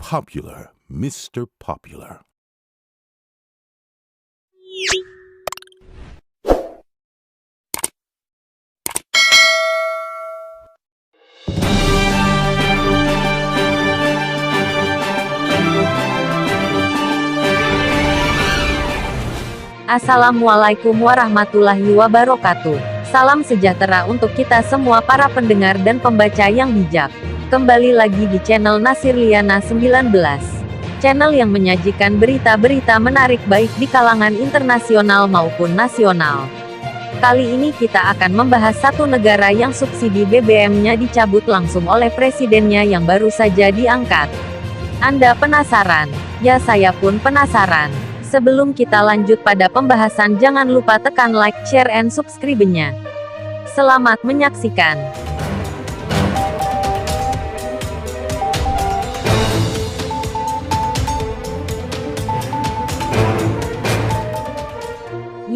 Popular, Mr. Popular. Assalamualaikum warahmatullahi wabarakatuh. Salam sejahtera untuk kita semua para pendengar dan pembaca yang bijak. Kembali lagi di channel Nasir Liana 19. Channel yang menyajikan berita-berita menarik baik di kalangan internasional maupun nasional. Kali ini kita akan membahas satu negara yang subsidi BBM-nya dicabut langsung oleh presidennya yang baru saja diangkat. Anda penasaran? Ya, saya pun penasaran. Sebelum kita lanjut pada pembahasan, jangan lupa tekan like, share, and subscribe-nya. Selamat menyaksikan.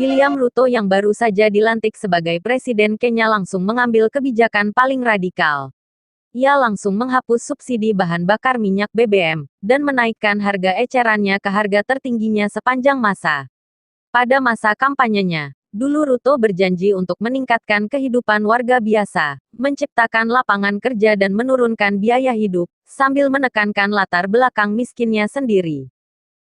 William Ruto yang baru saja dilantik sebagai Presiden Kenya langsung mengambil kebijakan paling radikal. Ia langsung menghapus subsidi bahan bakar minyak BBM, dan menaikkan harga ecerannya ke harga tertingginya sepanjang masa. Pada masa kampanyenya, dulu Ruto berjanji untuk meningkatkan kehidupan warga biasa, menciptakan lapangan kerja dan menurunkan biaya hidup, sambil menekankan latar belakang miskinnya sendiri.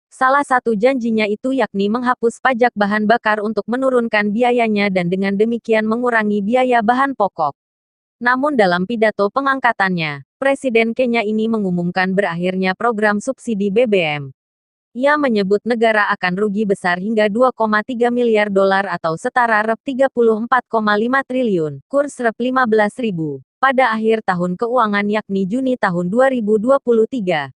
Salah satu janjinya itu yakni menghapus pajak bahan bakar untuk menurunkan biayanya dan dengan demikian mengurangi biaya bahan pokok. Namun dalam pidato pengangkatannya, Presiden Kenya ini mengumumkan berakhirnya program subsidi BBM. Ia menyebut negara akan rugi besar hingga 2,3 miliar dolar atau setara Rp34,5 triliun, kurs Rp15.000, pada akhir tahun keuangan yakni Juni tahun 2023.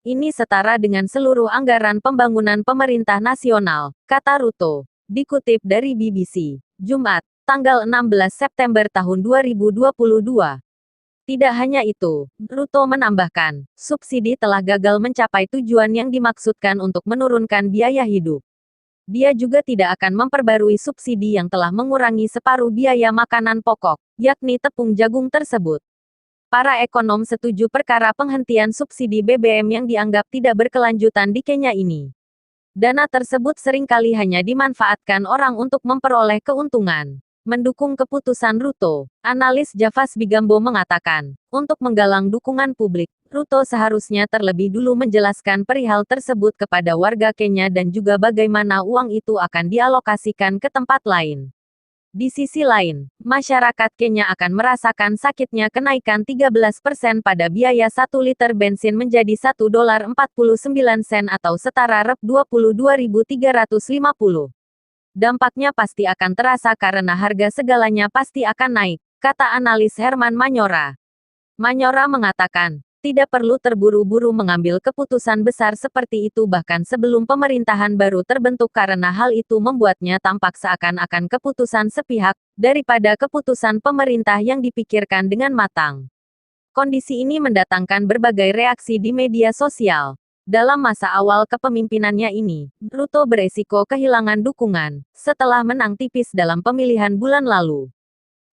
Ini setara dengan seluruh anggaran pembangunan pemerintah nasional, kata Ruto. Dikutip dari BBC, Jumat, tanggal 16 September tahun 2022. Tidak hanya itu, Ruto menambahkan, subsidi telah gagal mencapai tujuan yang dimaksudkan untuk menurunkan biaya hidup. Dia juga tidak akan memperbarui subsidi yang telah mengurangi separuh biaya makanan pokok, yakni tepung jagung tersebut. Para ekonom setuju perkara penghentian subsidi BBM yang dianggap tidak berkelanjutan di Kenya ini. Dana tersebut seringkali hanya dimanfaatkan orang untuk memperoleh keuntungan. Mendukung keputusan Ruto, analis Javas Bigambo mengatakan, untuk menggalang dukungan publik, Ruto seharusnya terlebih dulu menjelaskan perihal tersebut kepada warga Kenya dan juga bagaimana uang itu akan dialokasikan ke tempat lain. Di sisi lain, masyarakat Kenya akan merasakan sakitnya kenaikan 13% pada biaya 1 liter bensin menjadi $1.49 atau setara Rp22.350. Dampaknya pasti akan terasa karena harga segalanya pasti akan naik, kata analis Herman Manyora. Manyora mengatakan, tidak perlu terburu-buru mengambil keputusan besar seperti itu bahkan sebelum pemerintahan baru terbentuk karena hal itu membuatnya tampak seakan-akan keputusan sepihak, daripada keputusan pemerintah yang dipikirkan dengan matang. Kondisi ini mendatangkan berbagai reaksi di media sosial. Dalam masa awal kepemimpinannya ini, Ruto beresiko kehilangan dukungan, setelah menang tipis dalam pemilihan bulan lalu.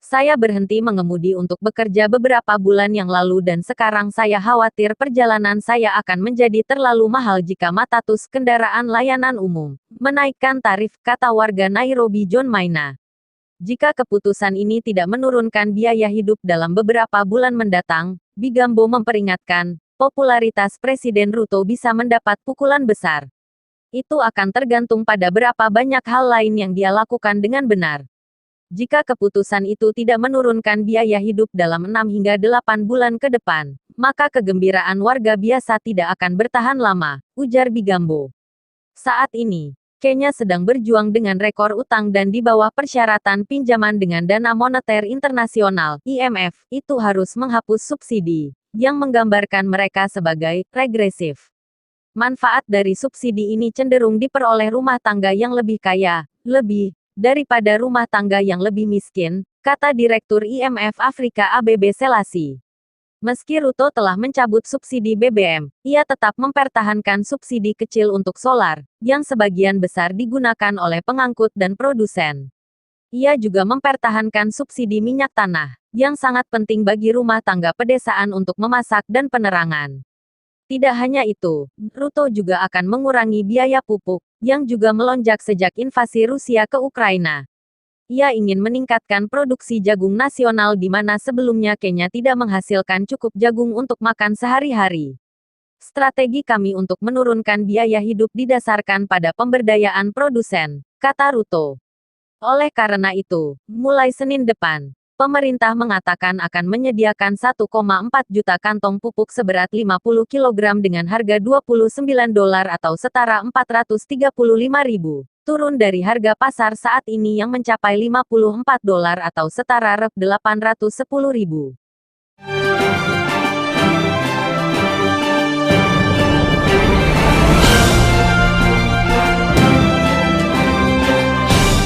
Saya berhenti mengemudi untuk bekerja beberapa bulan yang lalu dan sekarang saya khawatir perjalanan saya akan menjadi terlalu mahal jika Matatus kendaraan layanan umum menaikkan tarif, kata warga Nairobi John Maina. Jika keputusan ini tidak menurunkan biaya hidup dalam beberapa bulan mendatang, Bigambo memperingatkan, popularitas Presiden Ruto bisa mendapat pukulan besar. Itu akan tergantung pada berapa banyak hal lain yang dia lakukan dengan benar. Jika keputusan itu tidak menurunkan biaya hidup dalam 6 hingga 8 bulan ke depan, maka kegembiraan warga biasa tidak akan bertahan lama, ujar Bigambo. Saat ini, Kenya sedang berjuang dengan rekor utang dan di bawah persyaratan pinjaman dengan Dana Moneter Internasional, IMF, itu harus menghapus subsidi, yang menggambarkan mereka sebagai regresif. Manfaat dari subsidi ini cenderung diperoleh rumah tangga yang lebih kaya, lebih daripada rumah tangga yang lebih miskin, kata Direktur IMF Afrika ABB Selasi. Meski Ruto telah mencabut subsidi BBM, ia tetap mempertahankan subsidi kecil untuk solar, yang sebagian besar digunakan oleh pengangkut dan produsen. Ia juga mempertahankan subsidi minyak tanah, yang sangat penting bagi rumah tangga pedesaan untuk memasak dan penerangan. Tidak hanya itu, Ruto juga akan mengurangi biaya pupuk, yang juga melonjak sejak invasi Rusia ke Ukraina. Ia ingin meningkatkan produksi jagung nasional di mana sebelumnya Kenya tidak menghasilkan cukup jagung untuk makan sehari-hari. Strategi kami untuk menurunkan biaya hidup didasarkan pada pemberdayaan produsen, kata Ruto. Oleh karena itu, mulai Senin depan, pemerintah mengatakan akan menyediakan 1,4 juta kantong pupuk seberat 50 kg dengan harga $29 atau setara 435.000, turun dari harga pasar saat ini yang mencapai $54 atau setara $810.000.